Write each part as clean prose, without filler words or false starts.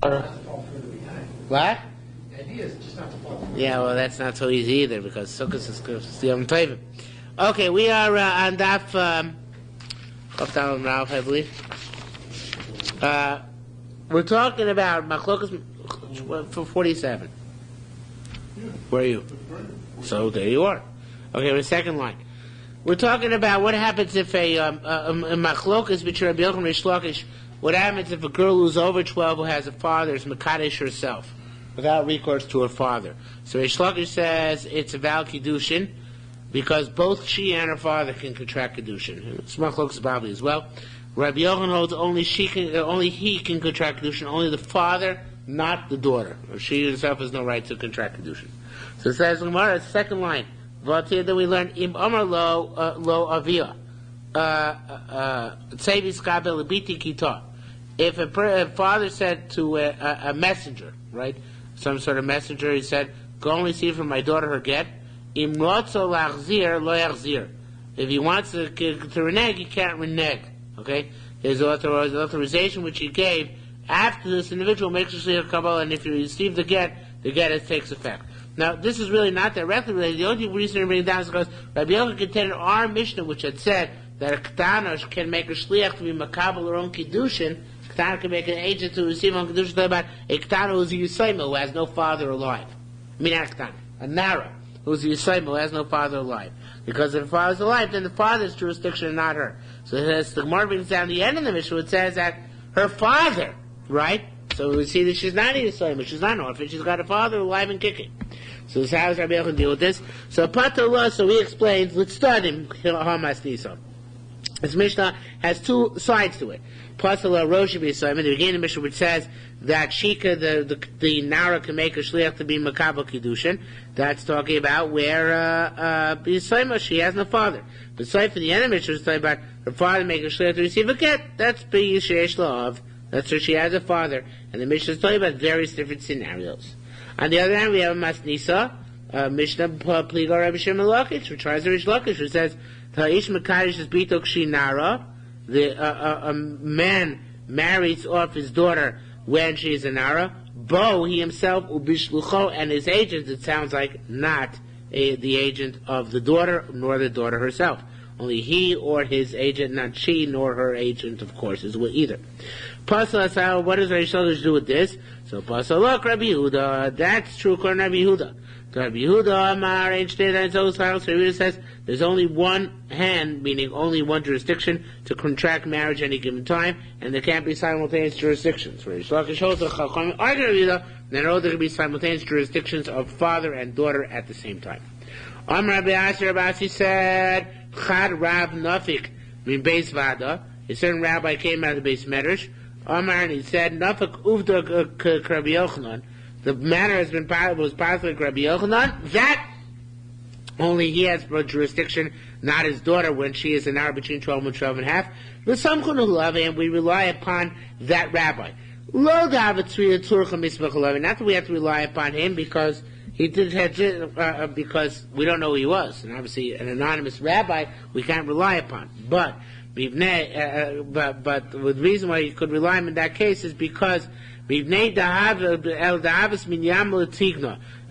What? The idea is just not to fall. Yeah, well, that's not so easy either because Sukkot is Yom Tovim. Okay, we are on Daf Chaf Ralph, I believe. We're talking about Machlokas for 47. Where are you? So there you are. Okay, the second line. We're talking about what happens if a Machlokas between Rabbi Yochanan and Reish Lakish. What happens if a girl who's over 12 who has a father is Mekadesh herself without recourse to her father? So Reish Lakish says it's a Val Kiddushin because both she and her father can contract Kiddushin. It's Machlokas Babli as well. Rabbi Yochanan holds only he can contract Kiddushin, only the father, not the daughter. She herself has no right to contract Kiddushin. So it says Gemara, second line. That we learn Im Amar lo Avia. If a father said to a messenger, right, some sort of messenger, he said, "Go only see from my daughter her get." Im rotzo lachzir lo yachzir. If he wants to renege, he can't renege. Okay, his authorization which he gave after this individual makes a shliach kabbalah, and if you receive the get takes effect. Now, this is really not directly related. The only reason we're bringing it down is because Rabbi Yochanan contended our Mishnah, which had said that a Ketana can make a shliach to be makabel her own Kiddushin. Ketana can make an agent to receive her own Kiddushin, about a Ketana who's a Yisayma, who has no father alive. I mean, not a Ketana, a Nara, who's a Yisayma, who has no father alive. Because if the father's alive, then the father's jurisdiction and not her. So as the Gemara brings down the end of the Mishnah, it says that her father, right? So we see that she's not a Yisayma, she's not an orphan, she's got a father alive and kicking. So how does Rabbi Yochanan deal with this? So Patullah, so he explains, let's start in Hamas Nisa. This Mishnah has two sides to it. Patullah Rosh B'Yisayim, in the beginning of the Mishnah, which says that Shika, the Nara, can make a shliach to be Makabel Kiddushin. That's talking about where B'Yisayim, she has no father. But so for the end of the Mishnah, it's talking about her father making a shliach to receive a get. That's B'Yishesh La'av. That's where she has a father. And the Mishnah is talking about various different scenarios. On the other hand, we have a Masnisa, Mishnah Pliga Rabbi Shimon Lakish, which tries to Reish Lakish, which says, Ta'ish Mekadesh is Bito Kshinara, a man marries off his daughter when she is a Nara, Bo, he himself, Ubishlucho, and his agent, it sounds like not the agent of the daughter, nor the daughter herself. Only he or his agent, not she, nor her agent, of course, is either. Pasal, what does Reish Lakish do with this? So Pasal, look, Rabbi Yehuda, that's true according to Rabbi Yehuda. So Rabbi Yehuda, Amar, Ein Shtei Dayin Tzos Haros, Rabbi Yehuda says there's only one hand, meaning only one jurisdiction, to contract marriage at any given time, and there can't be simultaneous jurisdictions. Reish Lakish holds the Chachamim argue Rabbi Yehuda, then there can be simultaneous jurisdictions of father and daughter at the same time. Amar Rabbi Asher, Rabbi Asi said, Chad Rab Nafik, min Beis Vada, a certain rabbi came out of the Beis Medrash, Amar, and he said, Nafik Uvda Rabbi Yochanan, the matter was passed like Rabbi Yochanan, that only he has jurisdiction, not his daughter, when she is an hour between 12 and 12 and a half. But some and we rely upon that rabbi. Not that we have to rely upon him because he did have because we don't know who he was, and obviously an anonymous rabbi we can't rely upon. But the reason why you could rely on him in that case is because it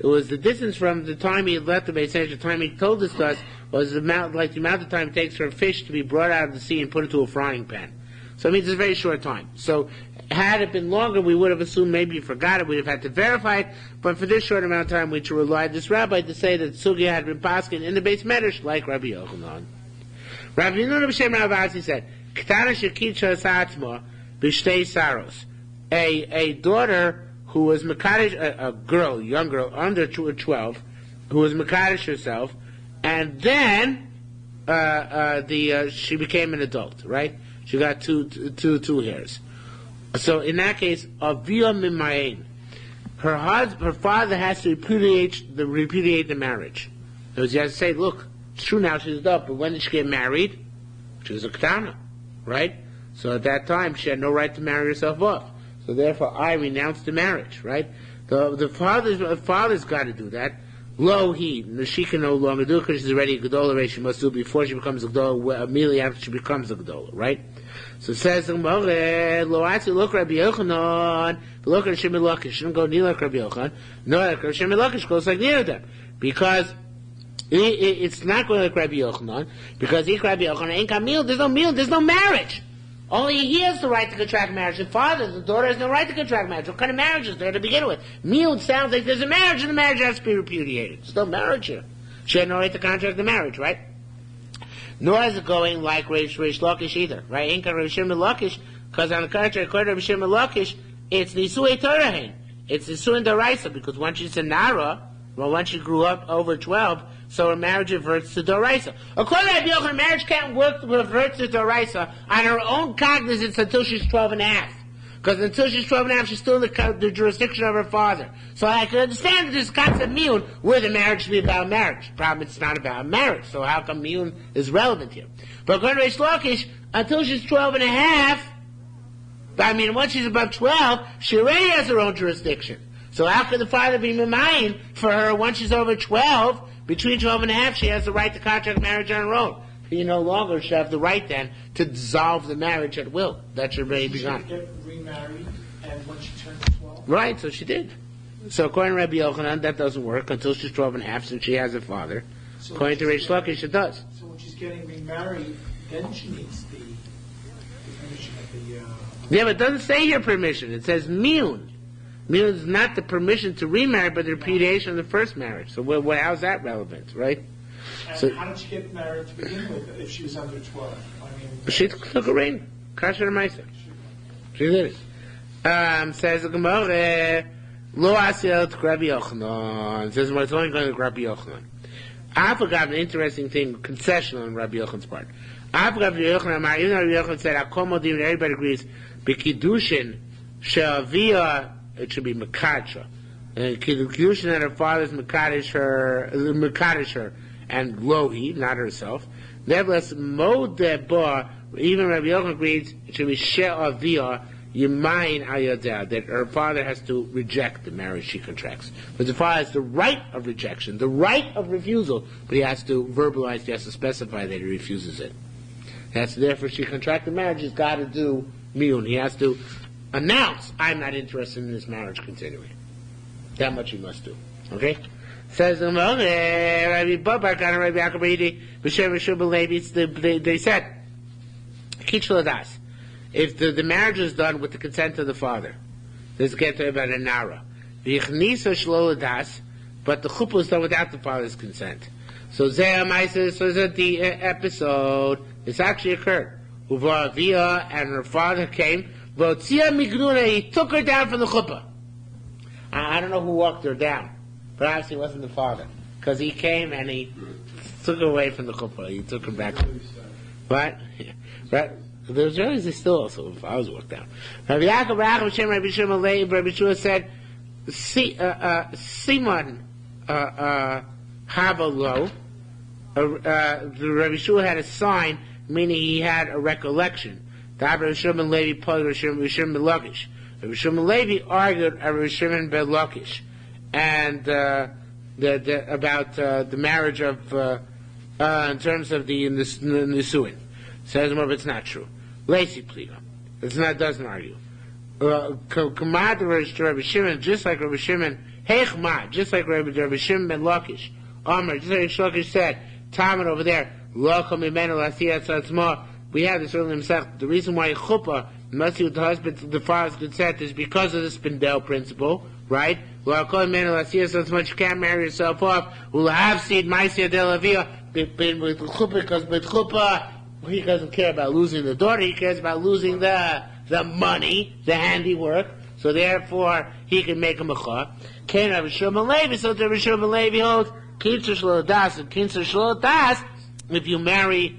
was the distance from the time he had left the Beis Medrash, the time he told this to us, was the amount of time it takes for a fish to be brought out of the sea and put into a frying pan. So it means it's a very short time. So had it been longer, we would have assumed maybe you forgot it, we'd have had to verify it, but for this short amount of time, we should rely on this rabbi to say that Sugya had been paskin in the Beis Medrash, like Rabbi Yochanan. Rabbi Yehuda B'Shem Rav Asi said, Ketana shekitsha satzma b'shtei saros. A daughter who was Mekadesh, a girl, young girl, under 12, who was Mekadesh herself, and then she became an adult, right? She got two hairs. So in that case, avia mimayin, her father has to repudiate the marriage. So he has to say, look, it's true now she's adult, but when did she get married? She was a ketana, right? So at that time, she had no right to marry herself off. So therefore, I renounced the marriage, right? The father's got to do that. Lo he, she can no longer do it because she's already a gedola. She must do it before she becomes a gedola, immediately after she becomes a gedola, right? So it says the Gemara, Lo Atzi Look Rabbi Yochanan, Look at Shimon Lakish, shouldn't go near like Rabbi Yochanan, no, like Shimon Lakish goes like near them. Because it's not going like Rabbi Yochanan, because Rabbi Yochanan ain't got meal, there's no marriage. Only he has the right to contract marriage. The father, the daughter has no right to contract marriage. What kind of marriage is there to begin with? Meal sounds like there's a marriage and the marriage has to be repudiated. There's no marriage here. She had no right to contract the marriage, right? Nor is it going like Reish Lakish either, right? Ain't got Reish Lakish, because on the contrary, according to Reish Lakish, it's Nisui Torahin. It's Nisui Daraisa, because once she's a Nara, well, once she grew up over 12, so her marriage reverts to Doraisa. According to Rabbi Yochanan, marriage can't revert to Doraisa on her own cognizance until she's 12 and a half. Because until she's 12 and a half, she's still in the jurisdiction of her father. So I can understand that there's concept miyun where the marriage should be about marriage. Problem, it's not about marriage. So how come miyun is relevant here? But according to Reish Lakish, until she's 12 and a half, once she's above 12, she already has her own jurisdiction. So how could the father be mamayin for her once she's over 12? Between 12 and a half, she has the right to contract marriage on her own. He no longer should have the right then to dissolve the marriage at will. That should already be gone. She get remarried, and when she turns 12? Right, so she did. So according to Rabbi Yochanan, that doesn't work until she's 12 and a half, since she has a father. So according to Reish Lakish, it does. So when she's getting remarried, then she needs the permission of the... Yeah, but it doesn't say here permission. It says miyun. Miyun is not the permission to remarry, but the repudiation of the first marriage. So how's that relevant, right? And So, how did she get married to begin with if she was under 12? she took a ring. Kasher Maisa. She did it. Says the Gemara, Lo Asiel to Rabbi Yochanan. Says it's only going to Rabbi Yochanan. I forgot an interesting thing, concession on Rabbi Yochanan's part. I forgot Rabbi Yochanan, even though Rabbi Yochanan said, Akomodim, everybody agrees, B'Kiddushin, She'aviyah, it should be Mekadsha. And Kiddushin that her father's Mekadesh her, and Lohi, not herself. Nevertheless, Modeh even Rabbi Yochanan agrees, it should be She'aviyah, Yimayin Ayadeh, that her father has to reject the marriage she contracts. But the father has the right of rejection, the right of refusal, but he has to verbalize, he has to specify that he refuses it. Therefore, she contracted marriage, he's got to do miyun. He has to announce, I'm not interested in this marriage continuing. That much he must do. Okay? Says Rabbi Babak and Rabbi Akabidi, B'Shem Shubal Levi, they said, Kitchel Das. If the marriage is done with the consent of the father, this gets about a nara. V'ichnisa shlo das, but the chuppah is done without the father's consent. So that the episode, this actually occurred. Uva Avia and her father came. V'otzia migruna, he took her down from the chuppah. I don't know who walked her down, but obviously it wasn't the father, because he came and he took her away from the chuppah. He took her back. What? Right? The Israelis is still also if I was walked down. Rabbi Yaakov, Rabbi Shimon, Rabbi Shua said, Simon Havalo. Rabbi Shua had a sign, meaning he had a recollection. Rabbi Shimon Levi Rabbi Shimon Lakish. Rabbi Shimon Levi argued Rabbi Shimon ben Lakish, and about the marriage of in terms of the Nisuin. Says more, but it's not true. Lacy pliga. Doesn't argue. Kamad Rabbi Shimon, just like Rabbi Shimon, Heichma, just like Rabbi Shimon ben Lakish. Amr, just like Lakish said, Talmud over there, Lo Kamimenu Lasiyat Satzma. We have this earlier himself. The reason why chuppah must be with the husband, the father's consent, is because of the Spindel principle, right? Lo Kamimenu Lasiyat Satzma. You can't marry yourself off. We'll have seed Ma'aseh Delavia. With chuppah, because with chuppah, he doesn't care about losing the daughter, he cares about losing the money, the handiwork, so therefore he can make a mechah. Kain Rabbi Shimon Levi, so Rabbi Shimon Levi holds, Kitzur Shlo Das, and Kitzur Shlo Das, if you marry,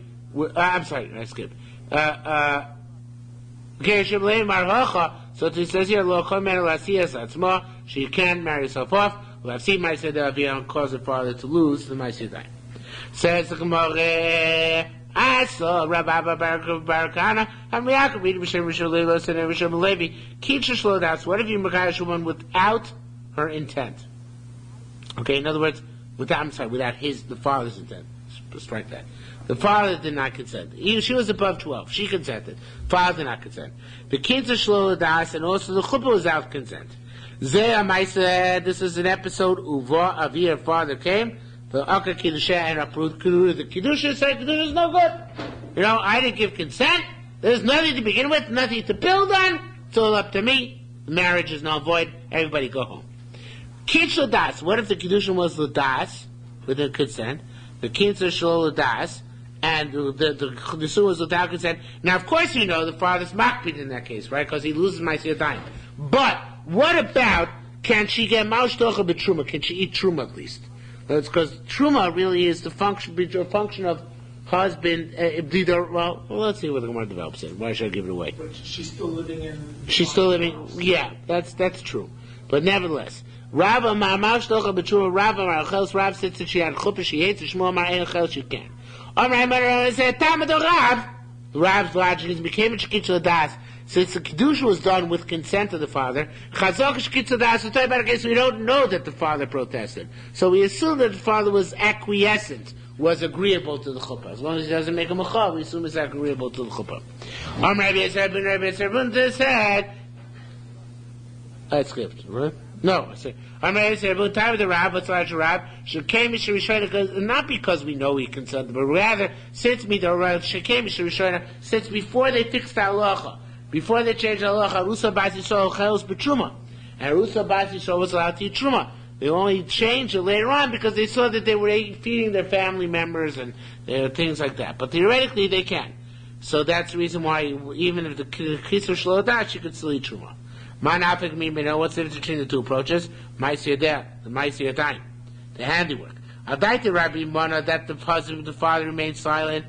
I'm sorry, I skipped. Kain Shimon Levi Marhacha, so it says here, Lo Chol Men Lasiyas Atzma, she can't marry herself off, well I've seen Ma'aseh Delavia and cause her father to lose the Ma'aseh Delavia. Says the Gemara, I saw Rabbi Barakana and Yaakov reading B'Shem Rishon Levi and Rishon Levi. Kitzur Shlo Das. What if you mekadosh a woman without her intent? Okay, in other words, without the father's intent. Strike that. The father did not consent. She was above 12. She consented. Father did not consent. The kids are shlo das, and also the chuppah was without consent. This is an episode. Uva Avir, father came. The Akka Kiddushin and approved the Kiddushin said Kiddushin is no good. You know, I didn't give consent. There's nothing to begin with, nothing to build on. It's all up to me. The marriage is null void. Everybody go home. Kitz das. What if the Kiddushin was l'das with the consent? The kids are shlo l'das, and the Kiddushin was without consent. Now, of course, you know the father's makpid in that case, right? Because he loses my time. But what about, can she get maushtocha b'truma? Can she eat truma at least? That's because truma really is the function of husband. Well, let's see what the Gemara develops it. Why should I give it away? But she's still living in. She's still living. Yeah, that's true. But nevertheless, Rav maushtocha b'truma. Rav said that she had chuppah. She hates it. Shmuel mar ein chel. She can. Amar said Tamad Rav. Rav's logic is became a shkitz das. Since the Kedusha was done with consent of the father, we don't know that the father protested. So we assume that the father was acquiescent, was agreeable to the chuppah. As long as he doesn't make a machal, we assume he's agreeable to the chuppah. Said, I skipped, right? No, I said, time of the Rab, what's large Rab? Not because we know he consented, but rather, since before they fixed the halacha, before they changed the halacha, Rusa Bas Yisrael chelos b'truma, and Rusa Bas Yisrael was allowed to eat truma. They only changed it later on because they saw that they were feeding their family members and things like that. But theoretically, they can. So that's the reason why, even if the kisur shlo dat, she could still eat truma. Manafik me know what's the difference between the two approaches? Ma'aseh der, the Ma'aseh time, the handiwork. Adaita Rabbi Mana that the husband, the father remained silent.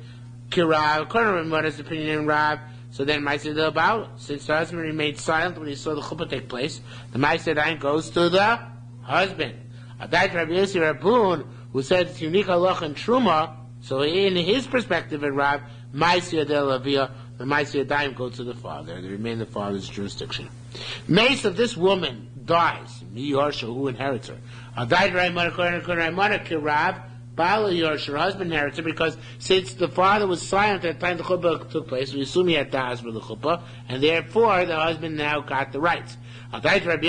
Kirav, according to Mana's opinion in Rab. So then Ma'aseh der about, since the husband remained silent when he saw the chuppah take place, the Ma'aseh time goes to the husband. Adaita Rabbi Yossi Rabun, who said it's unique halach and truma. So in his perspective in Rab, Ma'aseh der Lavia, the Ma'aseh time goes to the father. They remain the father's jurisdiction. Mace of this woman dies, Yorsha, who inherits her. Her husband inherits her because since the father was silent at the time the chuppah took place, we assume he had das with the chuppah, and therefore the husband now got the rights. According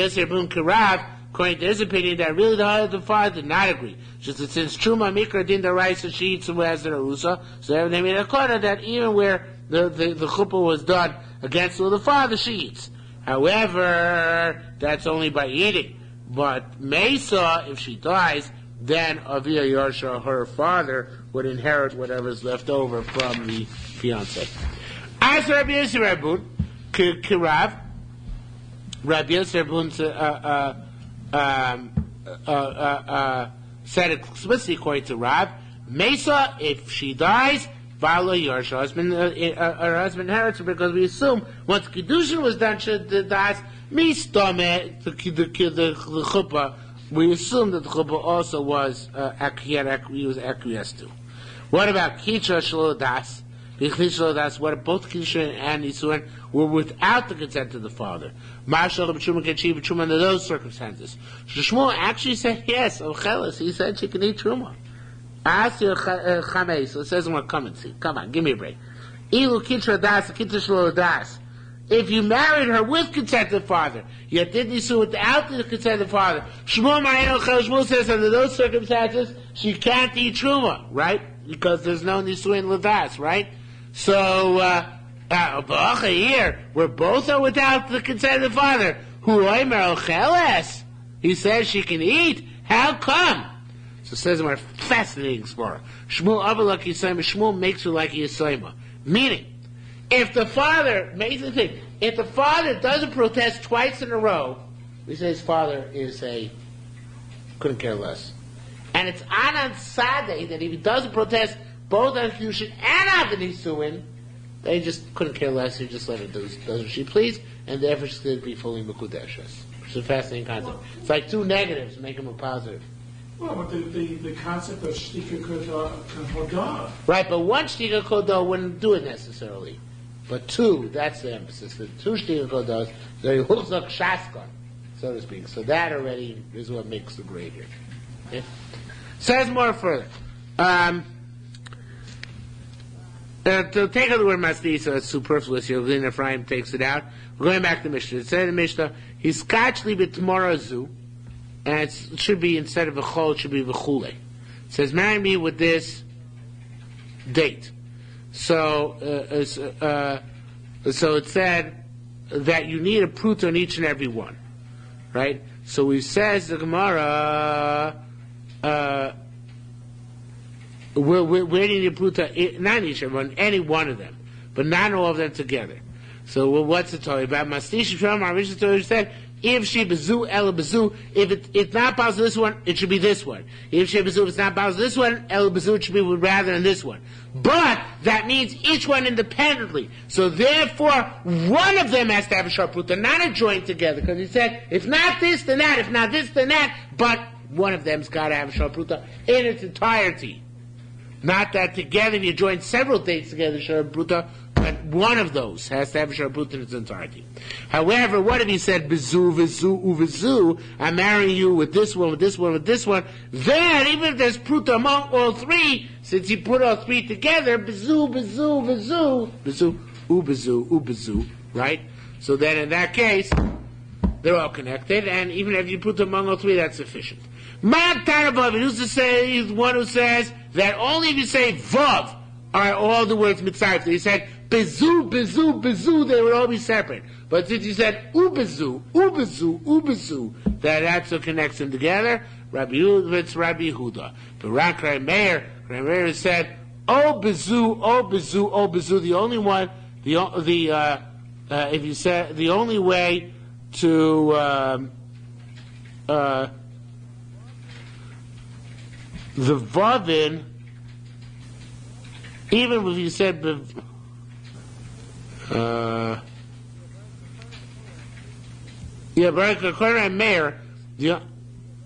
to his opinion, that really the father did not agree. Just that since Truma Mikra did the rights, so she eats as the Arusa, so they made a quarter that even where the chuppah was done against the father, she eats. However, that's only by eating. But Mesa, if she dies, then Avia Yarsha, her father, would inherit whatever's left over from the fiancé. As Rabbi Yossi Rabun, Kirav, Rabbi Yossi Rabun said explicitly according to Rav, Mesa, if she dies, Vala Yarsha, her husband inherits her because we assume once Kiddushin was done, das mistame the chuppah. We assume that the chuppah also was he was acquiesced to. What about Kitra Shlo Das? What if both Kiddushin and Nisuin were without the consent of the father? Marshal of B'Truma can achieve B'Truma under those circumstances. Shmuel actually said yes. Ochelis, he said she can eat Truma. Ask your chameis. It says in what come and see. Come on, give me a break. Ilu kitra das, kitra shlo das. If you married her with consent of the father, yet did nisu without the consent of the father, Shmuel says under those circumstances she can't eat truma, right? Because there's no nisu in ladas, right? So here where both are without the consent of the father, he says she can eat. How come? So it says in our fascinating explorer, Shmuel makes her like Yisayma. Meaning, if the father doesn't protest twice in a row, we say his father is couldn't care less. And it's Anan Sadeh that if he doesn't protest both on Kiddushin and on the Nisuin, they just couldn't care less. He just let her do as she please, and therefore she's going to be fully Mekudeshes. Which is a fascinating concept. It's like two negatives make them a positive. Well, but the concept of shtika kodah. Right, but one shtika kodah wouldn't do it necessarily. But two, that's the emphasis. The two shtika kodahs, they're hulzak shaskon, so to speak. So that already is what makes the grade here. Okay? Says more further. To take out the word masdi, so it's superfluous. Vilna Ephraim takes it out. We're going back to Mishnah. It says in the Mishnah, he's skachli b'tmorazu, and it should be, instead of a chol, it should be v'chule. It says, marry me with this date. So it said that you need a pruta on each and every one, right? So he says the Gemara, where do you need a pruta? Not each and every one, any one of them, but not all of them together. So what's it talking about? Mastish Shram, our Mishnah Torah said, if she bezu el bezu, if it's not possible this one, it should be this one. If she bezu, if it's not possible this one, el bezu, it should be rather than this one. But that means each one independently. So therefore, one of them has to have a sharp pruta, not a joint together. Because he said, if not this, then that. If not this, then that. But one of them's got to have a sharp pruta in its entirety. Not that together, if you join several dates together, sharp pruta, but one of those has to have a sharp pruta in its entirety. However, what if he said, bezu, vizu, uvizu, I'm marrying you with this one, with this one, with this one, then, even if there's pruta among all three, since he put all three together, bezu, bezu, vizu, bezu, ubezu, ubezu, right? So then in that case, they're all connected, and even if you put them among all three, that's sufficient. Ma'at Tarabov, who's to say, he's one who says that only if you say vav are all the words mitzvah. He said, bezu, bezu, bezu, they would all be separate. But since you said ubezu, ubezu, ubezu, that's what connects them together. Rabbi Yehuda, it's Rabbi Yehuda. But Rav Meir said, oh bezu, oh bezu, oh bezu. The only one, if you said the only way to the vavin, even if you said yeah, but according to Meir, bezu,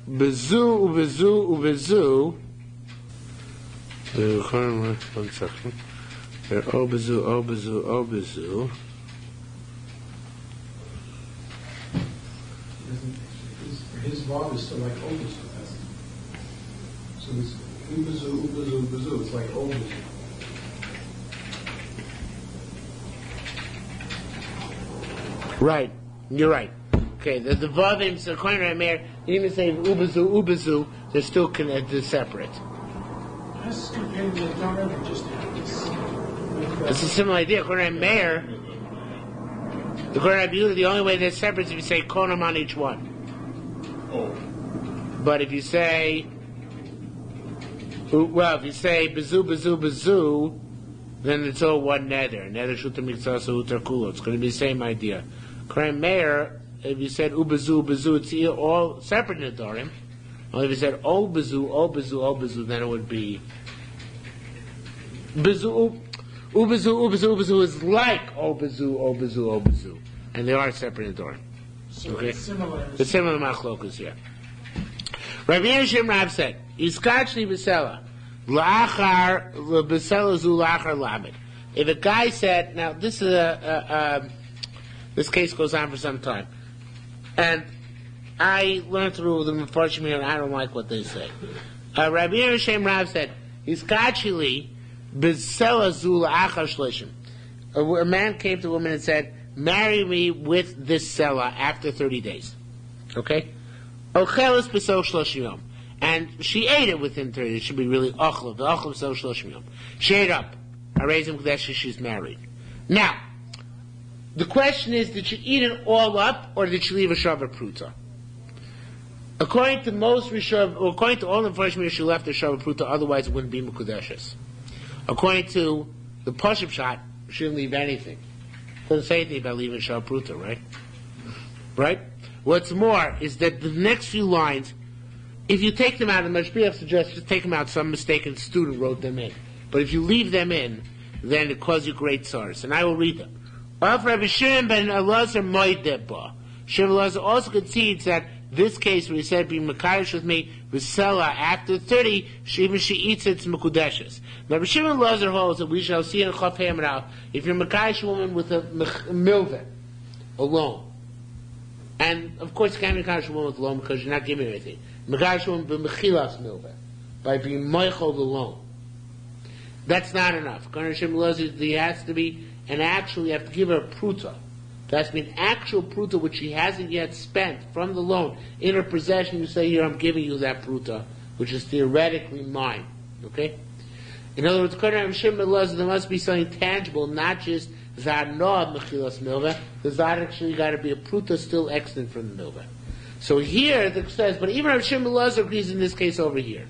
ubezu, ubezu. One second. Obezu, obezu, obezu. His vav is still like obezu. So it's ubezu, ubezu, ubezu. It's like obezu. Right, you're right. Okay, the vavim, so according to Meir, even saying ubezu, ubezu, they're still connected, separate. That's comparing the Torah and just It's a similar idea. According to Meir, according to Yehuda, the only way they're separate is if you say konam on each one. Oh. But if you say, well, if you say bezu, bezu, bezu, then it's all one nether. Nether shuta mikzah utar kulo. It's going to be the same idea. According to Meir, if you said ubezu, bezu, it's all separate nedarim. Or if you said oh bezu, oh bezu, oh bezu, then it would be bezu, ubezu, ubezu, ubezu is like oh bezu, oh bezu, oh bezu, and they are separate nedarim. So okay, it's similar. It's similar to machlokas here. Rabbi Yerushalmi Rav said, "Iskachli b'sela, la'achar b'sela zu la'achar lamed." If a guy said, now this is this case goes on for some time, and I learned through the Mefarshim here, and I don't like what they say. Rabbi Yerushalmi Rav said, "Iskachli b'sela zu la'achar shlishim." A man came to a woman and said, "Marry me with this selah after 30 days." Okay? Ochelis b'so shloshim yom. And she ate it within 30 days. It should be really ochlav. The ochlav b'so shloshim yom. She ate up. I raised him because she's married. Now, the question is, did she eat it all up, or did she leave a shava pruta? According to most Rishav, according to all the Mefarshim, she left a shava pruta, otherwise it wouldn't be mekudeshes. According to the Pashup shot, she didn't leave anything. Doesn't say anything about leaving shava pruta, right? Right? What's more is that the next few lines, if you take them out, the Mashbiach suggests just take them out, some mistaken student wrote them in. But if you leave them in, then it causes you great sorrows. And I will read them. Of Rabbi Shimon ben Elazar Moedeba. Shimon Elazar also concedes that this case where he said, be Makadosh with me, Vesela, after 30, even she eats its Mekudeshes. Rabbi Shimon Elazar holds that we shall see in Chaf Hamad, if you're Makadosh woman with a milveh, alone. And of course you can't be Makadosh woman with alone because you're not giving anything. Makadosh woman b'mechilas milveh, by being Moichel alone. That's not enough. According to Shimon Elazar, there has to be, and actually you have to give her a pruta. There has to be an actual pruta which she hasn't yet spent from the loan in her possession. You say, here, I'm giving you that pruta, which is theoretically mine. Okay? In other words, according to Shimon Elazar, there must be something tangible, not just Zanoah Mechilas Milveh. There's actually got to be a pruta still extant from the milveh. So here it says, but even Rav Shimon Elazar agrees in this case over here.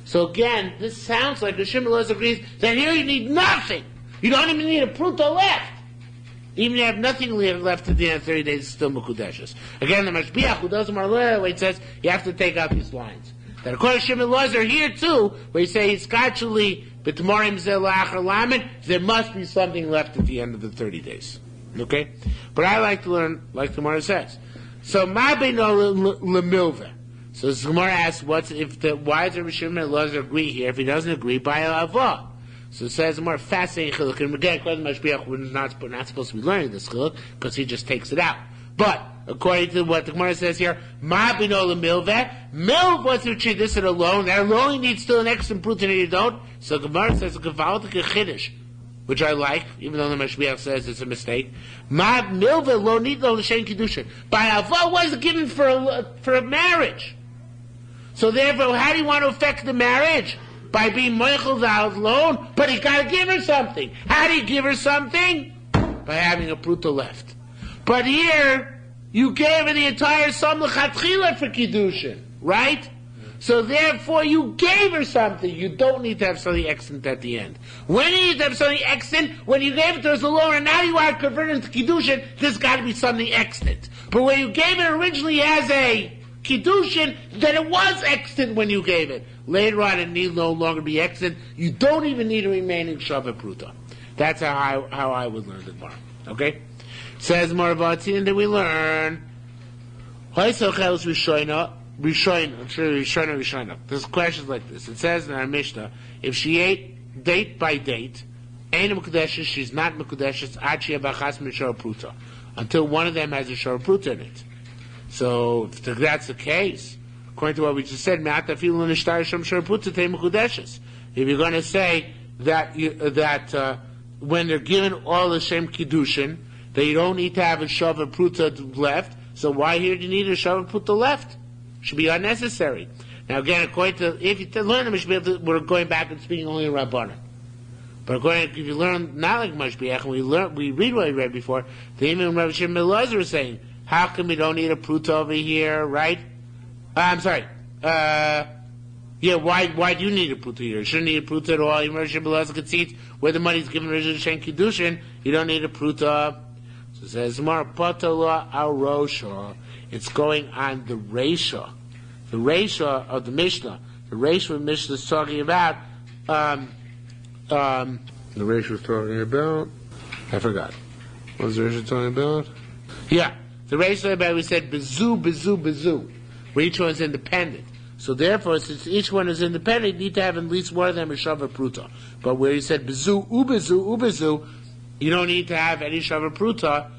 So again, this sounds like Rav Shimon Elazar agrees that here you need nothing. You don't even need a pruta left. Even if you have nothing left at the end of 30 days, it's still Mekudeshes. Again, the Mashbiach, who doesn't Marleh, it says you have to take out these lines. That according to Shimon Elazar here too, where you say it's actually b'tmorim zelachar lamed, there must be something left at the end of the 30 days. Okay? But I like to learn, like the Gemara says. So, ma beino lemilveh. So the Gemara asks, why does Rav Shimon Elazar agree here? If he doesn't agree, by a avah. So it says more fascinating chiluk. And again, according to Mashbiach, we're not supposed to be learning this chiluk because he just takes it out. But according to what the Gemara says here, ma bino lemilveh, milv was to treat this alone. That alone needs still an extra pruta, and you don't. So the Gemara says a gevaldik chiddush, which I like, even though the Mashbiach says it's a mistake. Ma milveh lo need lo l'shem kiddushin. By avah was given for a marriage. So therefore, how do you want to affect the marriage? By being moichel the loan, but you got to give her something. How do you give her something? By having a pruta left. But here, you gave her the entire sum l'chatchila for kiddushin, right? So therefore, you gave her something. You don't need to have something extant at the end. When you need to have something extant, when you gave it to her as a loan, and now you want to convert it into kiddushin, there's got to be something extant. But when you gave it originally as a kiddushin, then it was extant when you gave it. Later on, it need no longer be extant. You don't even need a remaining shavah pruta. That's how I would learn the Gemara. Okay? Says Marvati, and then we learn Hoysochelos Rishoina. There's questions like this. It says in our Mishnah, if she ate date by date, Ein Mekudeshes, she's not Mekudeshes, Achia Bachas Mishor Pruta, until one of them has a Shor Pruta in it. So if that's the case, according to what we just said, if you're going to say that when they're given all the Shem Kiddushin, that you don't need to have a Shavah Pruta left, so why here do you need a Shavah Pruta left? Should be unnecessary. Now again, according to, if you learn the Mishbeach, we're going back and speaking only in Rabbanan. But according to, if you learn not like Mashbiach, and we read what we read before, the even Rav Shimon Elazar is saying, how come we don't need a pruta over here, right? I'm sorry. Why do you need a pruta here? You shouldn't need a pruta at all. Even Rav Shimon Elazar concedes where the money is given to Shen Kiddushin, you don't need a pruta. So it says, Mar Patala al Rosha. It's going on the Reisha. The Reisha of the Mishnah. The Reisha of the Mishnah is talking about, the Reisha was talking about, I forgot. What was the Reisha talking about? Yeah. The Reisha about, we said, bezu, where each one is independent. So therefore, since each one is independent, you need to have at least one of them a Shavah Pruta. But where he said bezu, you don't need to have any Shavah Pruta,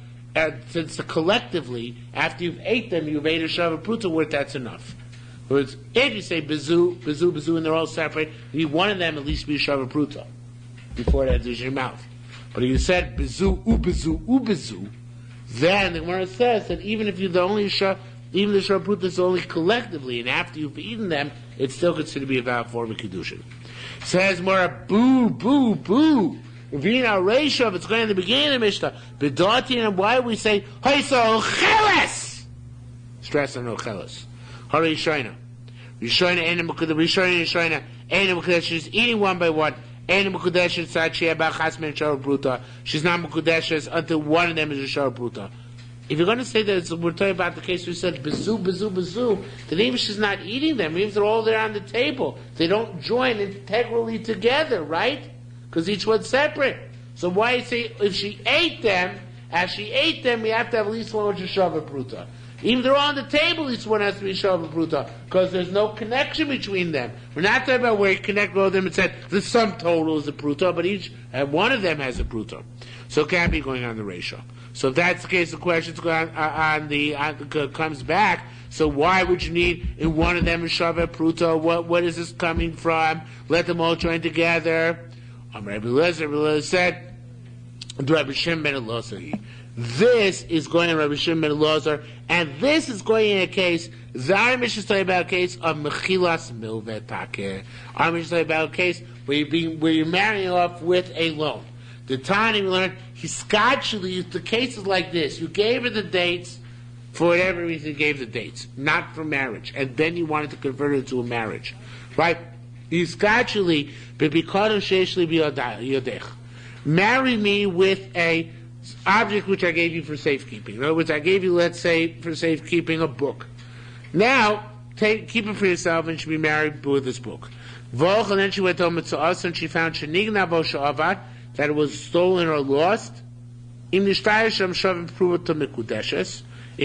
since collectively, after you've ate them, you've ate a Shavah Pruta, where that's enough. Whereas if you say bezu, and they're all separate, you need one of them at least be a Shavah Pruta before it enters your mouth. But if you said bezu, then the Gemara says that even if you're the only even the Shavah Pruta is only collectively, and after you've eaten them, it's still considered to be a valid form of Kiddushin. Says more, boo. Vina Reisha, it's going in the beginning of the Mishnah. Bedati, and why we say, Hoysa Ocheles! Stress on Ocheles. Hurry Rishoina. Rishoina, Eina Mekudesh, she's eating one by one. Eina Mekudesh, Sachi, Eba Chasmen, Shavah Pruta. She's not Mekudesh until one of them is a Shavah Pruta. If you're going to say that we're talking about the case we said bezu, then even she's not eating them, even if they're all there on the table, they don't join integrally together, right? Because each one's separate. So why say if she ate them, as she ate them, you have to have at least one which is Shavah Pruta. Even if they're all on the table, each one has to be Shavah Pruta, because there's no connection between them. We're not talking about where you connect all of them and said the sum total is a Pruta, but each one of them has a Pruta. So it can't be going on the ratio. So if that's the case, the question comes back. So why would you need in one of them a Shavah Pruta? What is this coming from? Let them all join together. Rabbi Eliezer said, Rabbi Shimon ben Elazar. This is going on Rabbi Shimon ben Elazar, and this is going in a case, Zara Mishnah is talking about a case of Mechilas Milvet Takeh. Our Mishnah is talking about a case where you're marrying off with a loan. The Tani we learned, the case is like this. You gave her the dates, for whatever reason you gave the dates, not for marriage, and then you wanted to convert it to a marriage. Right? Marry me with a object which I gave you for safekeeping. In other words, I gave you, let's say, for safekeeping, a book. Now, keep it for yourself and she'll be married with this book. And then she went home to us and she found that it was stolen or lost. If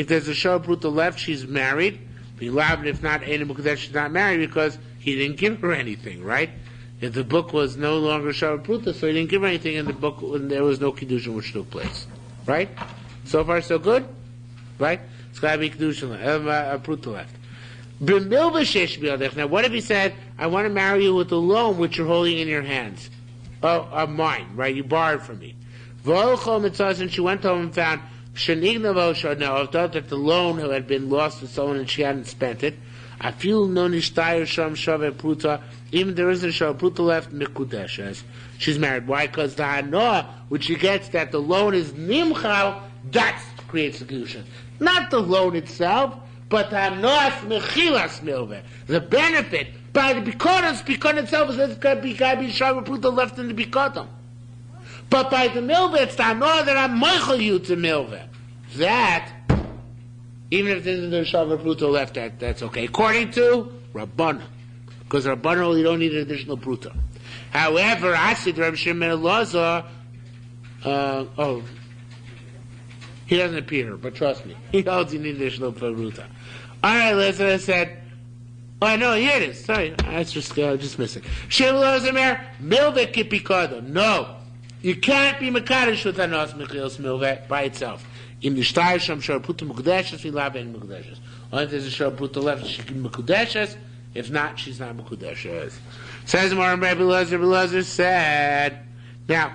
there's a shav pruta left, she's married. If not, she's not married because he didn't give her anything, right? If the book was no longer shav pruta, so he didn't give her anything in the book, and there was no kiddushin which took place, right? So far, so good, right? It's got to be kiddushin pruta left. Now, what if he said, "I want to marry you with the loan which you're holding in your hands"? Oh, of mine, right? You borrowed from me. And she went home and found that the loan had been lost to someone and she hadn't spent it. Even there isn't shav pruta left, mikudeshes. She's married. Why? Because the hanoah, which she gets that the loan is nimchal, that creates the kiddushin. Not the loan itself, but the hanoah mechilas milveh. The benefit by the bikon itself is that it's got to be shav pruta left in the bikotam. But by the milveh, it's the hanoah that I'm meichel you to milveh. That, even if there's no shav pruta left, that's okay. According to Rabbana. Because Rabbana, you don't need an additional pruta. However, I said Rabbi Shimon ben Elazar, he doesn't appear here, but trust me, he holds you need additional pruta. Alright, listen, I said, no, here it is. Sorry, I just missed it. Shimon ben Elazar, milveh kipikado. No, you can't be mekadosh with anos mechilas milveh by itself. In the shtayr sham shor pruta mukudeshes, we love any mukudeshes. Only if there's a shor pruta left, she can mukudeshes. If not, she's not mukudeshes. Says Rabbi Eliezer said. Now,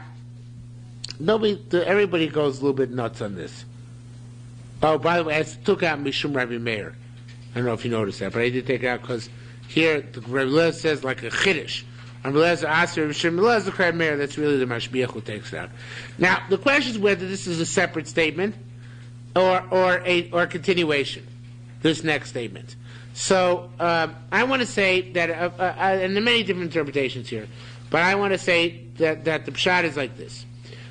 everybody goes a little bit nuts on this. Oh, by the way, I took out Mishum Rabbi Meir. I don't know if you noticed that, but I did take it out because here the Rabbi Eliezer says like a chiddush. Rabbi Eliezer asked Rabbi Shimon Eliezer Rabbi Meir. That's really the Mashbiach who takes it out. Now, the question is whether this is a separate statement or a continuation. This next statement. So I want to say that, and there are many different interpretations here, but I want to say that the pshat is like this.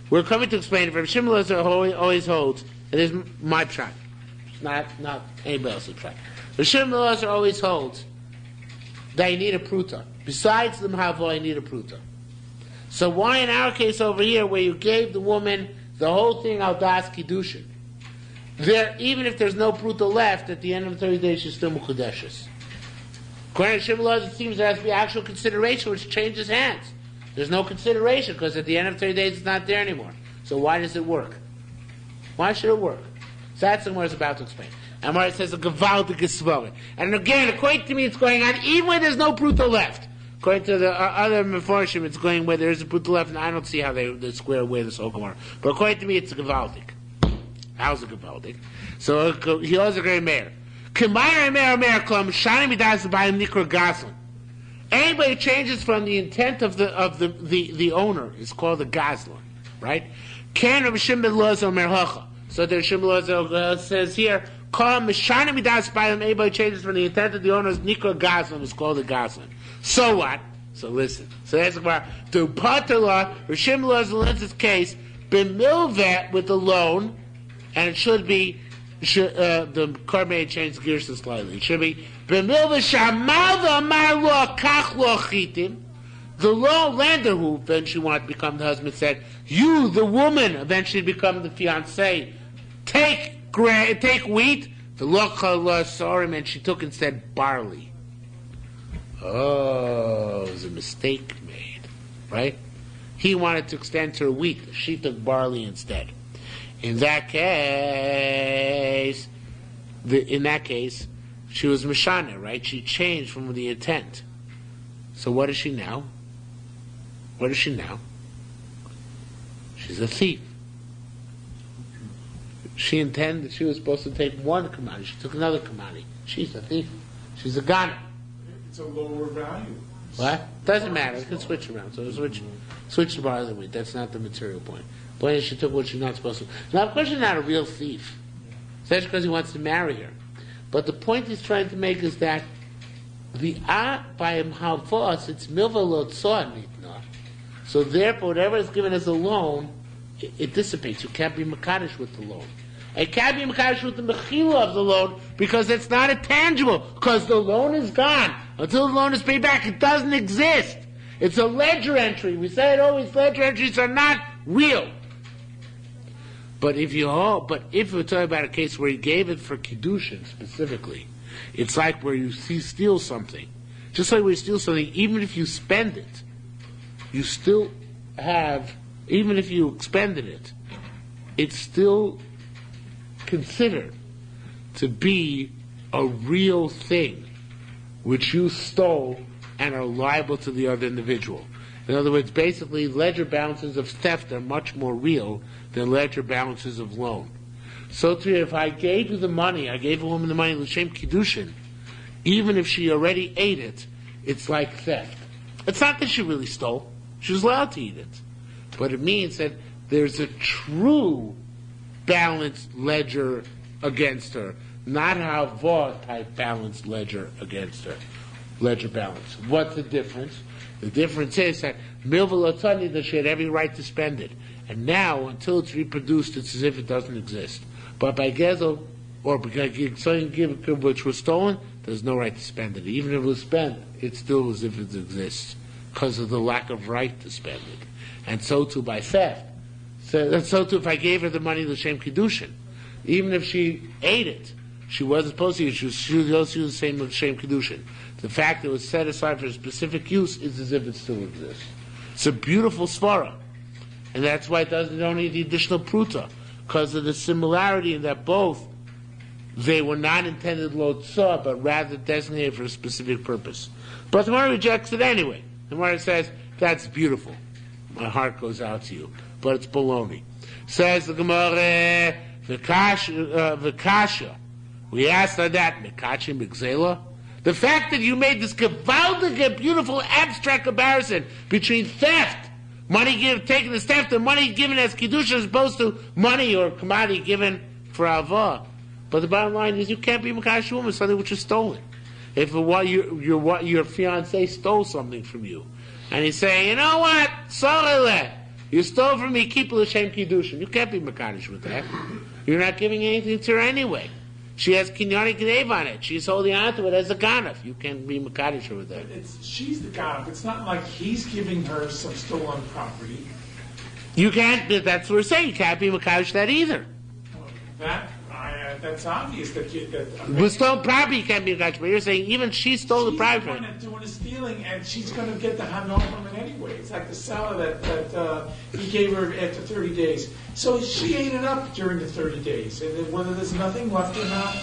We're coming to explain it. Rabbi Shimon Eliezer always holds, and this is my pshat, not anybody else's pshat. Rabbi Shimon Eliezer always holds that you need a pruta. Besides the mahavo, you need a pruta. So why in our case over here, where you gave the woman the whole thing al das kiddushin, there, even if there's no pruta left, at the end of 30 days, she's still mukudeshes. According to Shimon Eliezer, it seems there has to be actual consideration, which changes hands. There's no consideration, because at the end of 30 days, it's not there anymore. So why does it work? Why should it work? So that's what it's about to explain. And where it says a gewaltige svara. And again, according to me, it's going on even when there's no pruta left. According to the other mefarshim, it's going where there is a pruta left, and I don't see how they square away this whole Gemara. But according to me, it's a gewaltig. How's it gewaltig? So he holds a great mayor. Anybody changes from the intent of the owner is called a gazlan, right? So the Shimon says here, anybody changes from the intent of the owner is nikra gazlan, is called a gazlan. So what? So listen. So that's about to patala. Shimon lends his case b'milvet with the loan. And it should be, the car may change gears slightly. It should be, the lender who eventually wanted to become the husband said, you, the woman, eventually become the fiancé. Take wheat, the lochal sorry, and she took instead barley. Oh, it was a mistake made, right? He wanted to extend to her wheat. She took barley instead. In that case, she was Mishana, right? She changed from the intent. So what is she now? She's a thief. She intended, she was supposed to take one commodity. She took another commodity. She's a thief. She's a ghana. It's a lower value. What? Doesn't matter. You can switch around. So switch the bar of the week. That's not the material point. The point is she took what she's not supposed to. Now, of course, she's not a real thief. That's because he wants to marry her. But the point he's trying to make is that the by halvos, it's milva lo tzor nitna. So therefore, whatever is given as a loan, it dissipates. You can't be makadosh with the loan. It can't be makadosh with the mechila of the loan because it's not a tangible. Because the loan is gone until the loan is paid back. It doesn't exist. It's a ledger entry. We say it always. Ledger entries are not real. But if we're talking about a case where he gave it for Kiddushin specifically, it's like where you steal something. Just like when you steal something, even if you spend it, you still have, even if you expended it, it's still considered to be a real thing which you stole and are liable to the other individual. In other words, basically, ledger balances of theft are much more real than ledger balances of loan. So too, if I gave you the money, I gave a woman the money, l'shem kiddushin, even if she already ate it, it's like theft. It's not that she really stole. She was allowed to eat it. But it means that there's a true balanced ledger against her, not how Havah type balanced ledger against her. Ledger balance. What's the difference? The difference is that milva latani, that she had every right to spend it. And now, until it's reproduced, it's as if it doesn't exist. But by gezel, or because something which was stolen, there's no right to spend it. Even if it was spent, it's still as if it exists, because of the lack of right to spend it. And so too by theft. So too if I gave her the money to Shem Kiddushin, even if she ate it, she wasn't supposed to use it, she was also use the same with Shem Kiddushin. The fact that it was set aside for a specific use is as if it still exists. It's a beautiful svara. And that's why it don't need the additional pruta, because of the similarity in that both, they were not intended lotzah, but rather designated for a specific purpose. But the Gemara rejects it anyway. The Gemara says, that's beautiful. My heart goes out to you. But it's baloney. Says the Gemara, V'kasha. We asked her that, Mekachi Migzela. The fact that you made this gewaldige, beautiful, abstract comparison between theft, taken as theft, and money given as Kiddushin as opposed to money or commodity given for Avah. But the bottom line is you can't be Mekadosh woman, something which is stolen. If your fiance stole something from you, and he's saying, you know what, Sorele, you stole from me, keep l'shem Kiddushin. You can't be Mekadosh with that. You're not giving anything to her anyway. She has kinyani gnev on it. She's holding on to it as a ganef. You can't be Mekadosh with that. She's the ganef. It's not like he's giving her some stolen property. You can't, that's what we're saying. You can't be Mekadosh that either. That's obvious with stolen property, you can't be Mekadosh. But you're saying even she stole the property. She's the one that's doing the stealing, and she's going to get the hanor from it anyway. It's like the seller that he gave her after 30 days. So she ate it up during the 30 days. And then whether there's nothing left or not,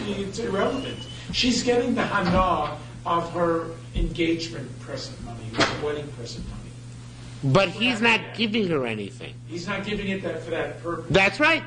it's irrelevant. She's getting the hanor of her engagement present money, the wedding present money. But he's not giving her anything. He's not giving it for that purpose. That's right.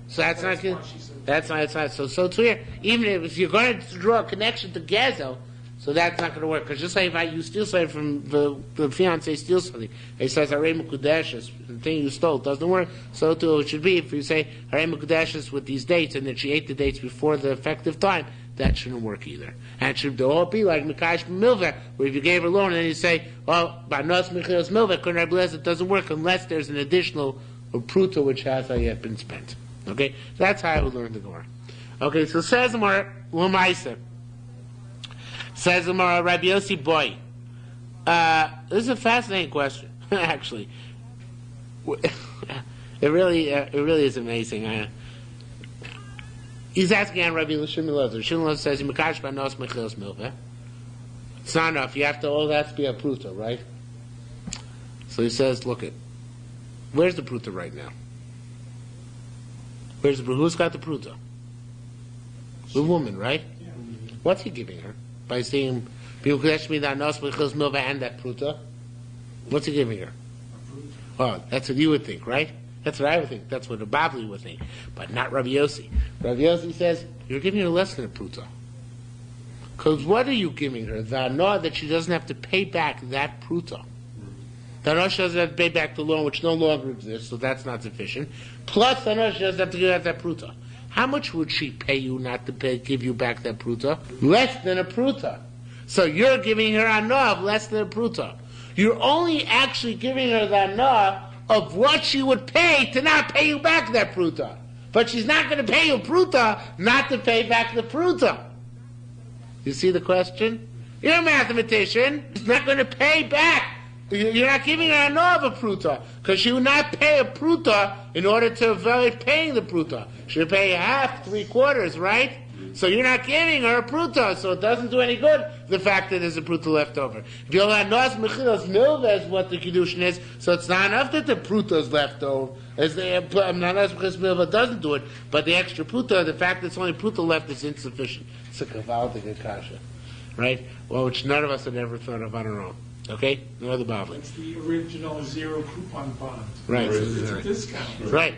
So that's not good. That's not. So clear. Even if you're going to draw a connection to Gezel, so that's not going to work. Because just like if you steal something from the fiance steals something, he says Harei Mekudeshes, the thing you stole doesn't work. So too it should be if you say Harei Mekudeshes with these dates, and then she ate the dates before the effective time. That shouldn't work either. And it should all be like Mekash Milveh, where if you gave her a loan and then you say, well, by Nos Mechilas Milveh, couldn't I bless it? Doesn't work unless there's an additional pruta which has not yet been spent. Okay, that's how I would learn the Gemara. Okay, so says the Gemara, L'maisa. Says the Gemara, Rabbi Yossi Boy. This is a fascinating question, actually. It really is amazing. He's asking on Rabbi Yerushalmi Kiddushin. Yerushalmi says, "Mekadosh b'nos mechilas milveh." It's not enough. You have to. All that to be a pruta, right? So he says, "Look it. Where's the pruta right now? Who's got the pruta? The woman, right? Yeah. What's he giving her by saying "Mekadosh b'nos mechilas milveh" and that pruta? What's he giving her? Oh, that's what you would think, right? That's what I would think. That's what a Babli would think. But not Rabbi Yossi. Rabbi Yossi says, you're giving her less than a pruta. Because what are you giving her? The anah that she doesn't have to pay back that pruta. The anah she doesn't have to pay back the loan, which no longer exists, so that's not sufficient. Plus the anah she doesn't have to give out that pruta. How much would she pay you not to give you back that pruta? Less than a pruta. So you're giving her anah of less than a pruta. You're only actually giving her the anah of what she would pay to not pay you back that pruta. But she's not going to pay you pruta not to pay back the pruta. You see the question? You're a mathematician. She's not going to pay back. You're not giving her anah of a pruta because she would not pay a pruta in order to avoid paying the pruta. She would pay half, 3/4, right? So you're not giving her a pruta, so it doesn't do any good, the fact that there's a pruta left over. If you'll have nos mechilas milva is what the Kiddushin is, so it's not enough that the pruta is left over. As the nos mechilas milva doesn't do it, but the extra pruta, the fact that it's only pruta left is insufficient. It's a kavaldik akasha, right? Well, which none of us had ever thought of on our own. Okay? Nor the Bavli. It's the original zero coupon bond. Right. It's a discount. Right.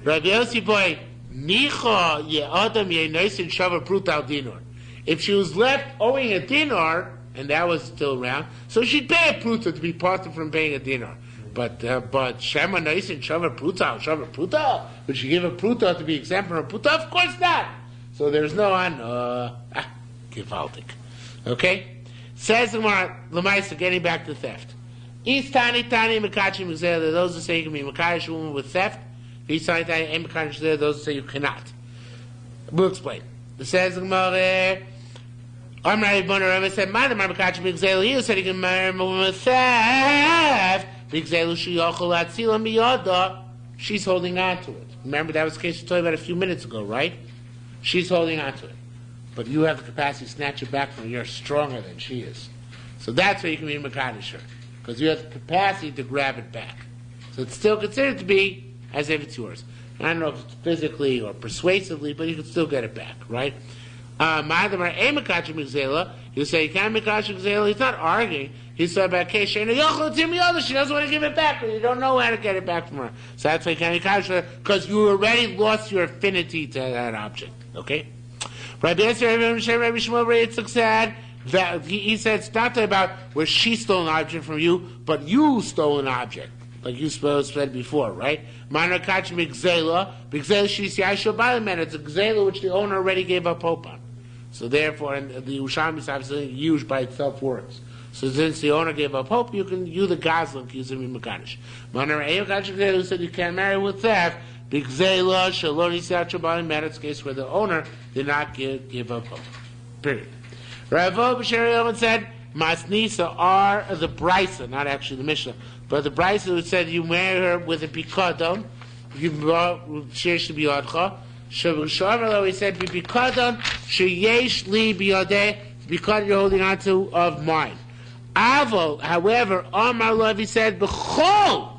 Rabbi Yossi boy, Nicha ye adam ye noisin shava pruta al dinar. If she was left owing a dinar, and that was still around, so she'd pay a pruta to be parted from paying a dinar. But shema noisin shava pruta. Would she give a pruta to be exempt from a pruta? Of course not. So there's no gewaltig. Okay? Says the Gemara, Lamaisa, getting back to theft. Tani mekachim gzeila, those who say you can be mekadosh a woman with theft. Tani and mekadosh gzeila, those who say you cannot. We'll explain. It says the Gemara, Amar Ibn Rava said, Madamar mekachim gzeila, he said he can marry a woman with theft. Gzeila sheyachol atzila miyada. She's holding on to it. Remember that was the case we told you about a few minutes ago, right? She's holding on to it. But you have the capacity to snatch it back from her. You're stronger than she is. So that's where you can be mekadosh her. Because you have the capacity to grab it back. So it's still considered to be as if it's yours. I don't know if it's physically or persuasively, but you can still get it back, right? You say, you can't mekadosh gzeila. He's not arguing. He's talking about case she doesn't want to give it back, but you don't know how to get it back from her. So that's why you can't mekadosh her, because you already lost your affinity to that object. Okay? Rabbi Yitzchak said that he said it's not about where she stole an object from you, but you stole an object, like you said before, right? It's a gzeila which the owner already gave up hope on. So therefore, and the Yerushalmi is obviously used by itself words. So since the owner gave up hope, you the Gazlan can use him in Mekadosh. Who said you can't marry with theft. Big Zayla, Shaloni Sachabali, Maddox case where the owner did not give up hope. Period. Ravo B'Sheri said, Masnisa are the Brisa, not actually the Mishnah, but the Brisa who said you marry her with a Pikadon, you Shesh to Biyadcha. Shavushar, he said, Pikadon, Sheyesh Li Biyadeh, because you're holding on to of mine. Avo, however, Amar Lov, he said, B'chol,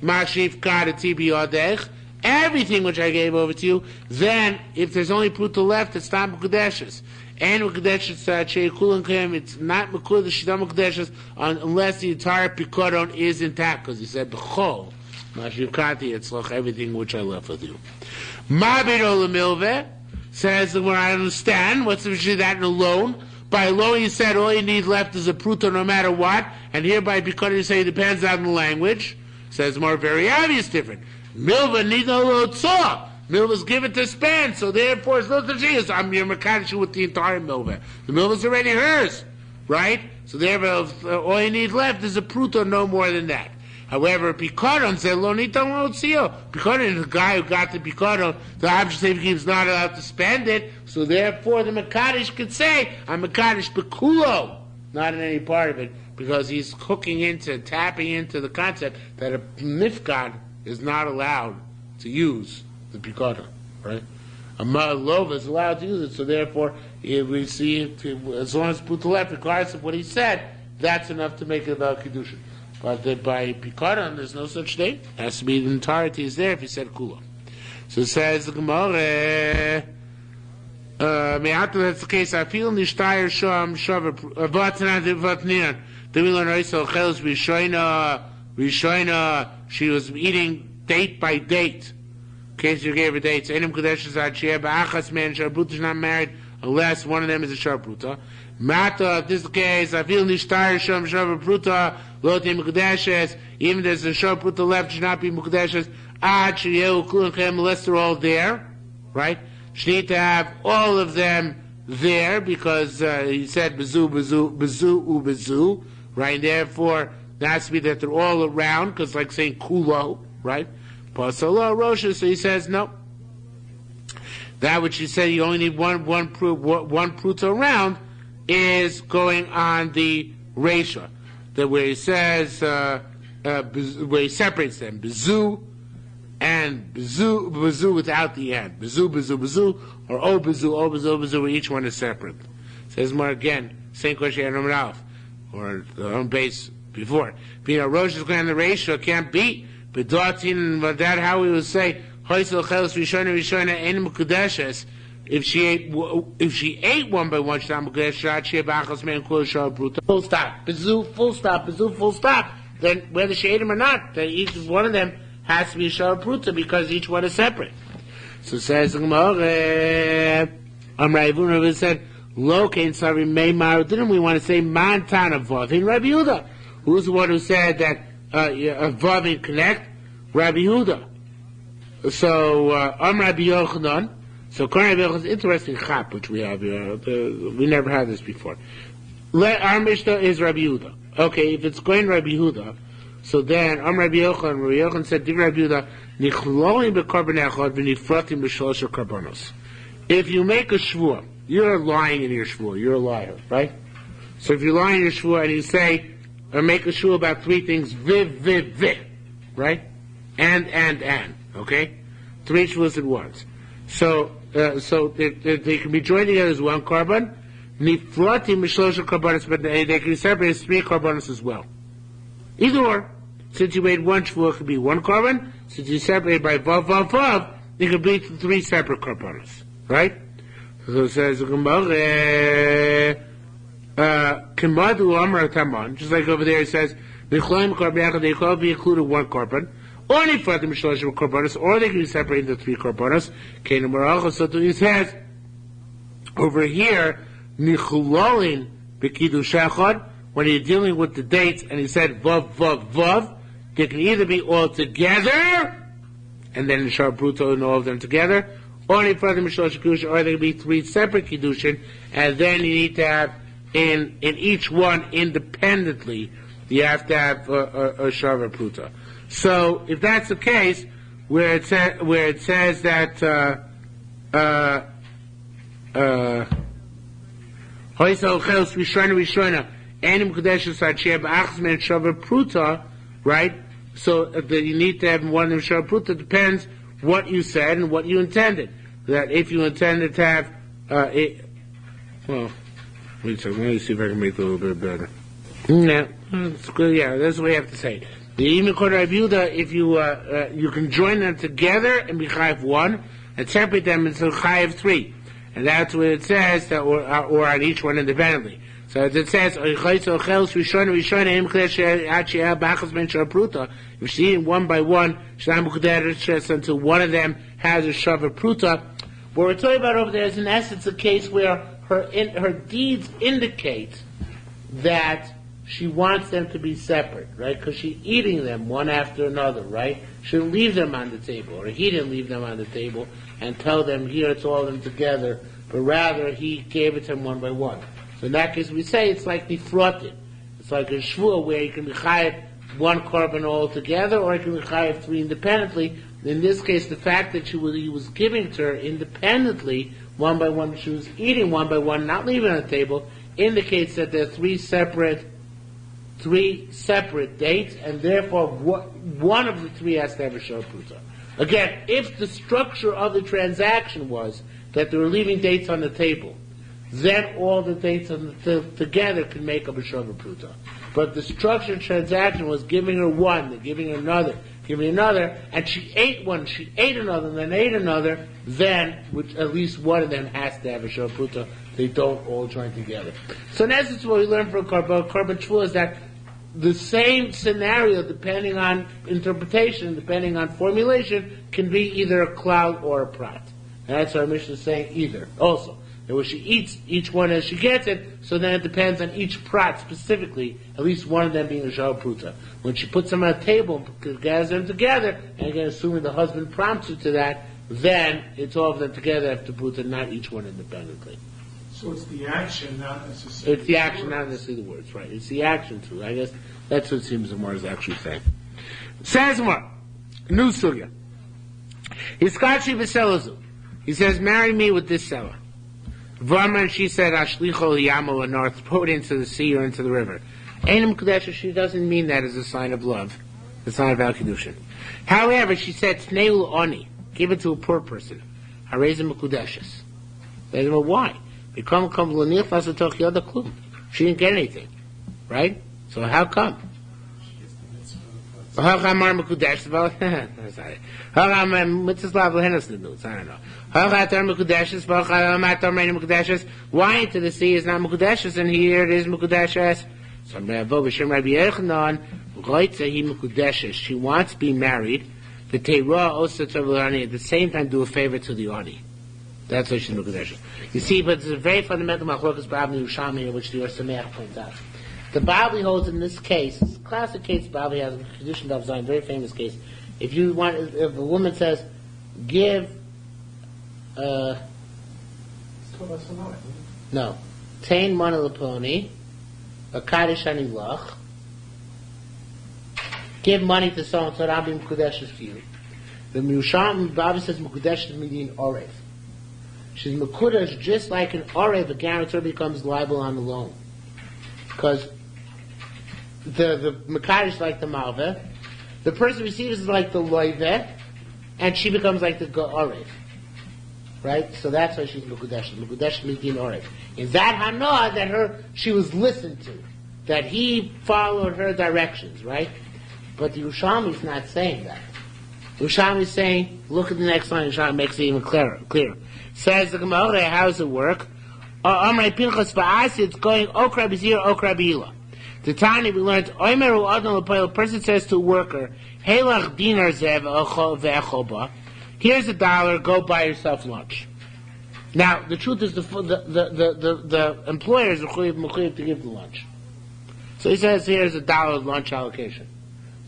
Mashif Kadati Biyadech, everything which I gave over to you, then if there's only pruta left, it's not mekudeshes. And mekudeshes sheikulan kem, it's not mekudesh, not mekudeshes unless the entire pikadon is intact, because he said b'chol mashivkati etzloch, everything which I left with you. Ma'biro lemilveh says the word I understand. What's the issue that in a loan? By a loan, you said all you need left is a pruta no matter what, and here by pikadon you say it depends on the language. Says more very obvious different. Milva needs no lotzah. Milva's given to spend, so therefore it's not the Jesus. I'm your mekadosh with the entire milva. The milva's already hers, right? So therefore, all you need left is a pruta, no more than that. However, Pikadon said, lo nita lotzio. Pikadon is the guy who got the Pikadon. The object safety is not allowed to spend it, so therefore the mekadosh could say, I'm mekadosh bekulo, not in any part of it, because he's tapping into the concept that a nifkad is not allowed to use the pikadon, right? A lova is allowed to use it, so therefore, if we see it, as long as Putalef requires of what he said, that's enough to make it about Kiddushin. But by pikadon, there's no such thing. It has to be the entirety is there if he said kula. So it says the Gemara, that's the case, I feel nishtayr sham shavar, vatnan vatnian, the we learn also chelos b'shoina Rishona, she was eating date by date. In case you gave her dates. Enim Kadeshes Achia, Ba'achas man, Sharbruta is not married unless one of them is a Sharbruta. Mata, if this is the case, I feel Nishtar Shom Sharbruta, Lotim Kadeshes, even if there's a Sharbruta left, should not be Mukadeshes, Achia, Kulachem, unless they're all there, right? She need to have all of them there because he said Bezu, Bezu, right? And therefore, it has to be that they're all around, because like saying Kulo, right? Pasalo Rosha, so he says no. That which he said you only need one pruta around is going on the Resha. That where he says where he separates them, Bezu and Bezu without the end. Bezu, or O Bezu, where each one is separate. Says more again, same question on Ralph, or on base before. Being a Rosh is going on the Resha, can't be. But that how we would say, if she ate one by one, full stop. Then whether she ate them or not, each one of them has to be shar pruta because each one is separate. So says Amraivuna said, Locain Sari Maymar, didn't we want to say Mantana Vav in Rabbi Yehuda? Who's the one who said that Vav in connect? Rabbi Yehuda. So Rabbi Yochanan. So Rabbi Yochanan is interesting chap which we have here. We never had this before. Our Mishnah is Rabbi Yehuda. Okay, if it's going Rabbi Yehuda, so then Rabbi Yochanan said, Div Rabbi Yehuda, Nichloim bekarban echad v'nifratim b'shalosh karbanos. If you make a shvur, you're lying in your shvur. You're a liar, right? So if you lie in your shvur and you say, or make a shvur about three things, viv, right? And, okay? Three shvuas at once. So they can be joined together as one carbon. Nifratim mishlosh karbanos, but they can be separated as three karbanos as well. Either or. Since you made one shvuah, it could be one carbon. Since you separated by vav, it could be three separate karbanos. Right? So it says, Kimadu Amar Taman, just like over there it says, they could be included one carbon. Or they can be separated into three korbanos. So he says over here, Nichulolin B'Kiddushin, when you're dealing with the dates, and he said vav, they can either be all together, and then Shar Bruto and all of them together, or they can be three separate Kiddushin, and then you need to have in each one independently, you have to have a Shar Bruto. So, if that's the case, where it says that right? So that you need to have one of them shar pruta. Depends what you said and what you intended. That if you intended to have let me see if I can make it a little bit better. No, it's good. Yeah, that's what we have to say. Even according to Rabbi Yehuda, if you can join them together and be chayiv one, and separate them into chayiv three, and that's what it says, that, or on each one independently. So as it says, if she eat one by one, until one of them has a shava pruta. What we're talking about over there is in essence a case where her deeds indicate that she wants them to be separate, right? Because she's eating them one after another, right? She didn't leave them on the table, or he didn't leave them on the table and tell them, here, it's all of them together, but rather he gave it to them one by one. So in that case, we say it's like nifratim. It's like a shvur where you can be chayiv one carbon all together, or you can be chayiv three independently. In this case, the fact that he was giving to her independently, one by one, she was eating one by one, not leaving on the table, indicates that there are three separate dates, and therefore one of the three has to have a shor pruta. Again, if the structure of the transaction was that they were leaving dates on the table, then all the dates together can make up a shor pruta. But the structure of the transaction was giving her one, then giving her another, and she ate one, she ate another, and then ate another, then which at least one of them has to have a shor pruta. They don't all join together. So in essence, what we learn from Karban Shvua is that the same scenario, depending on interpretation, depending on formulation, can be either a klal or a prat. And that's our Mishnah is saying either. Also, that when she eats each one as she gets it, so then it depends on each prat specifically, at least one of them being a shal pruta. When she puts them on a table and gathers them together, and again, assuming the husband prompts her to that, then it's all of them together after pruta, not each one independently. So it's the action, not necessarily. It's the action, not necessarily the words, right? It's the action too. I guess that's what it seems the Gemara is actually saying. Says more. New sugya. Hiskachi v'selazu. He says, marry me with this seller. V'amar, and she said, Ashlicho liyamo north, throw it into the sea or into the river. Einem Kudesha, she doesn't mean that as a sign of love, the sign of Al-Kiddushin. However, she said, Tneul oni, give it to a poor person. Harezim Kudeshas. They don't know why. She didn't get anything, right? So how come? I don't know. Why into the sea is not Mekudeshes and here it is Mekudeshes? She wants to be married. At the same time do a favor to the Ani. That's why she's Mekudeshes. You see, but it's a very fundamental machlokas Bavli Yerushalmi here, which the Yerushalmi points out. The Bavli holds in this case, it's a classic case Bavli has in Kiddushin Daf Zayin, very famous case. If a woman says, give, tain mana laponi, a kaddish ani lach, give money to someone so I'll be Mekudeshes for you. The Yerushalmi Bavli says Mekudeshes meaning orev. She's Mekudesh just like an orev, the guarantor becomes liable on the loan. Because the Mekadesh like the Malveh, the person receives is like the Loiveh, and she becomes like the Orev. Right? So that's why she's Mekudesh. Mekudesh Midin Orev. Is that Hanoah that she was listened to? That he followed her directions, right? But the Yerushalmi is not saying that. The Yerushalmi is saying, look at the next line, Yerushalmi makes it even clearer. Says the Gemara, how does it work? It's going okra b'zir, okra b'ila. The Tani we learned, a person says to a worker, Heilach dinar zev ve'echoba. Here's $1, go buy yourself lunch. Now, the truth is the employer is mechuyev to give the lunch. So he says, here's $1 lunch allocation.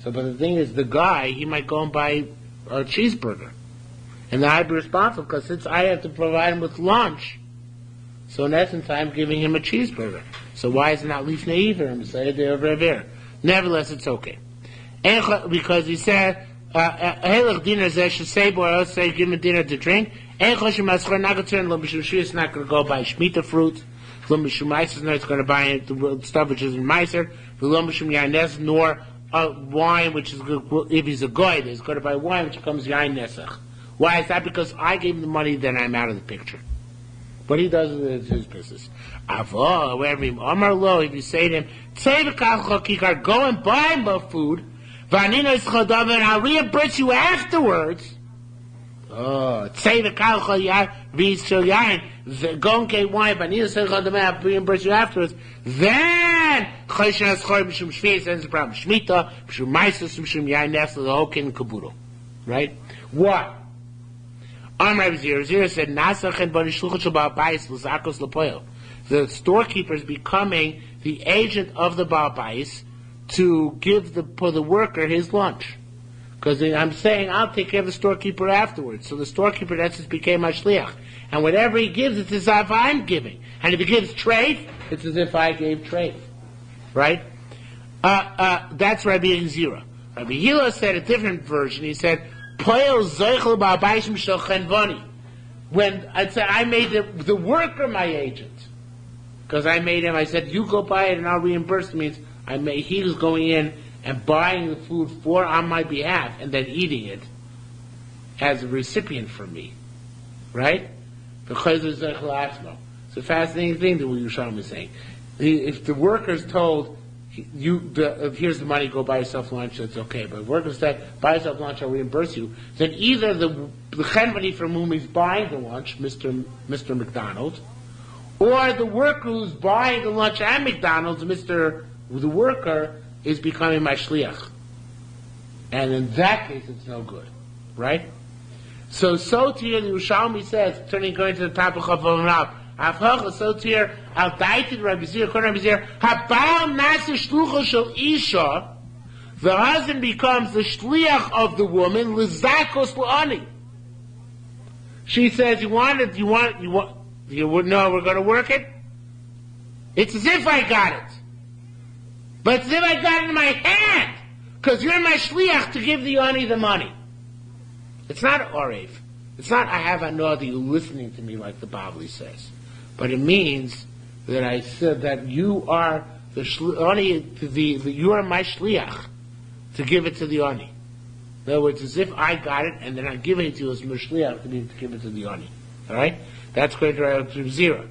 So, but the thing is, the guy, he might go and buy a cheeseburger. And then I'd be responsible, because since I have to provide him with lunch, so in essence, I'm giving him a cheeseburger. So why is it not leaf naive him? Nevertheless, it's okay. Because he said, "Helach dinner should say, boy, I'll say, give him a dinner to drink." It's not going to go buy shmita fruits. It's going to buy the stuff which is in meiser. Nor wine, which is if he's a goy, he's going to buy wine which becomes yain nesach. Why is that? Because I gave him the money, then I'm out of the picture. What he does is his business. If you say to him, go and buy more food, and I'll reimburse you afterwards. Go and get wine, but I'll reimburse you afterwards. Then, ends the problem. Shemitah, the whole king and caboodle. Right? What? Zira said, the storekeeper is becoming the agent of the Baal Bais to give for the worker his lunch. Because I'm saying, I'll take care of the storekeeper afterwards. So the storekeeper, that's just became my shliach. And whatever he gives, it's as if I'm giving. And if he gives treif, it's as if I gave treif. Right? That's Rabbi Zira. Rabbi Hila said a different version. He said, when I made the worker my agent, because I made him, I said, you go buy it and I'll reimburse. Means he was going in and buying the food on my behalf and then eating it as a recipient for me, right? Because it's a fascinating thing that Yerushalmi is saying. If the worker's told, here's the money, go buy yourself lunch, that's okay. But if the worker said, buy yourself lunch, I'll reimburse you, then either the chenvani from whom he's buying the lunch, Mr. McDonald, or the worker who's buying the lunch at McDonald's, the worker, is becoming my shliach. And in that case, it's no good. Right? So here the Yerushalmi says, going to the top of Chav Rav, Avchacha, so here, Al Daitin Rabbi Zir, Kon Rabbi Zir, Habal Nasa Shlucha Shel Isha, the husband becomes the shliach of the woman, Lizakos L'ani. She says, you wouldn't know we're going to work it? It's as if I got it. But it's as if I got it in my hand, because you're my shliach to give the ani the money. It's not orev. It's not I have a know that you're listening to me like the Bavli says. But it means that I said that you are the ani, you are my shliach to give it to the ani. In other words, as if I got it and then I'm giving it to you as my shliach to give it to the ani. All right, that's going to Rabbi Zira.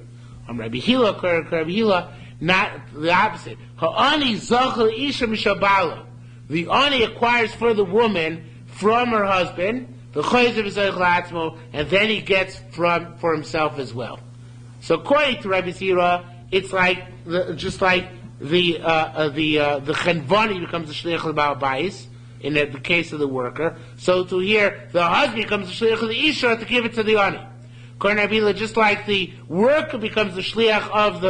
Rabbi Hila, Rabbi Hila, not the opposite. Ha'ani zachal isha mishabala. The ani acquires for the woman from her husband, and then he gets for himself as well. So according to Rabbi Zira, it's like just like the chenvani becomes the shliach of the Baal Bayis in the case of the worker. So to here, the husband becomes the shliach of the isha to give it to the ani. According to Rabbi Hila, just like the worker becomes the shliach of the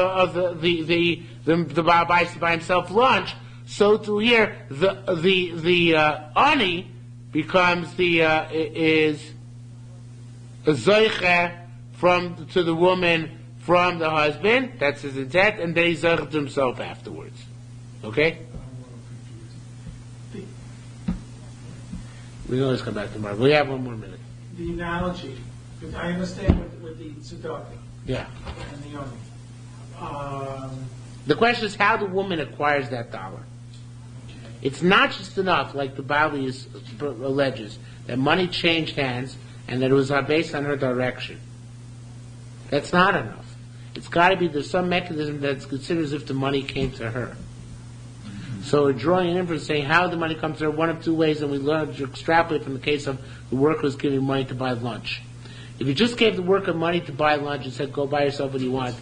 Baal Bayis to buy himself lunch, so to here the ani becomes is a zoiche to the woman from the husband. That's his intent, and then he's zoiche to himself afterwards. Okay. We can always come back tomorrow. We have one more minute. The analogy, because I understand with the tzedakah. Yeah. And the ani. The question is how the woman acquires that dollar. It's not just enough, like the Bali alleges, that money changed hands and that it was based on her direction. That's not enough. It's got to be there's some mechanism that's considered as if the money came to her. So we're drawing an inference saying how the money comes to her one of two ways, and we learn to extrapolate from the case of the worker was giving money to buy lunch. If you just gave the worker money to buy lunch and said, go buy yourself what you want,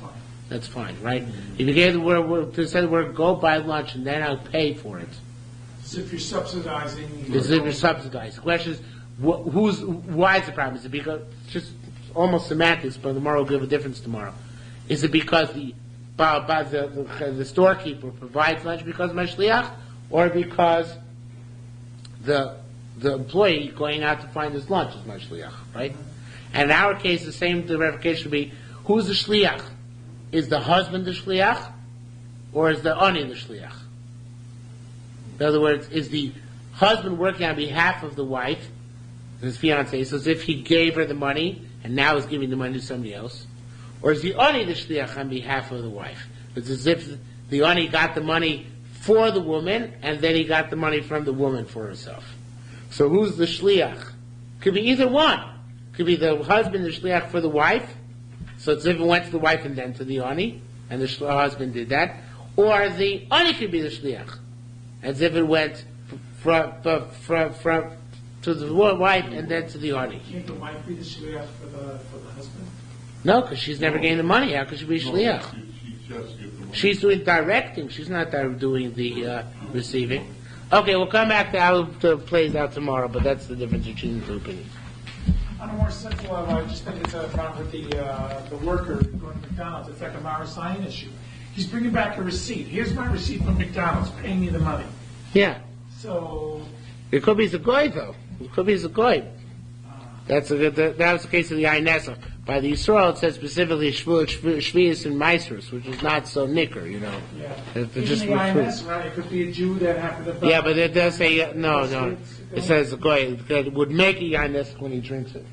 that's fine, right? If you gave the worker, go buy lunch and then I'll pay for it. As if you're subsidizing. As if you're subsidizing. The question is, why is the problem? Is it because, just almost semantics, but tomorrow will give a difference tomorrow. Is it because the storekeeper provides lunch because of my shliach, or because the employee going out to find his lunch is my shliach, right? And in our case, the same verification would be, who's the shliach? Is the husband the shliach, or is the ani the shliach? In other words, is the husband working on behalf of the wife, his fiancée, so as if he gave her the money and now is giving the money to somebody else? Or is the ani the shliach on behalf of the wife? It's as if the ani got the money for the woman and then he got the money from the woman for herself. So who's the shliach? Could be either one. Could be the husband the shliach for the wife, so it's as if it went to the wife and then to the ani, and the husband did that. Or the ani could be the shliach, as if it went from to the wife and then to the ani. Can't the wife be the shliach for the husband? No, because she's never getting the money. How could she be shliach? She's doing directing. She's not doing the receiving. Okay, we'll come back to how it plays out tomorrow, but that's the difference between the two opinions. On a more simple level, I just think it's a problem with the worker going to McDonald's. It's like a Marasayan issue. He's bringing back a receipt. Here's my receipt from McDonald's, paying me the money. Yeah. So it could be Zagoy, though. It could be Zagoy. That was the case of the Aynesa. By the Yisrael, it says specifically Shvius and Meisrus, which is not so nicker, you know. Yeah. Even just the INS, right? It could be a Jew that happened to. Yeah, but it does say no. It says Zagoy that would make a Aynesa when he drinks it.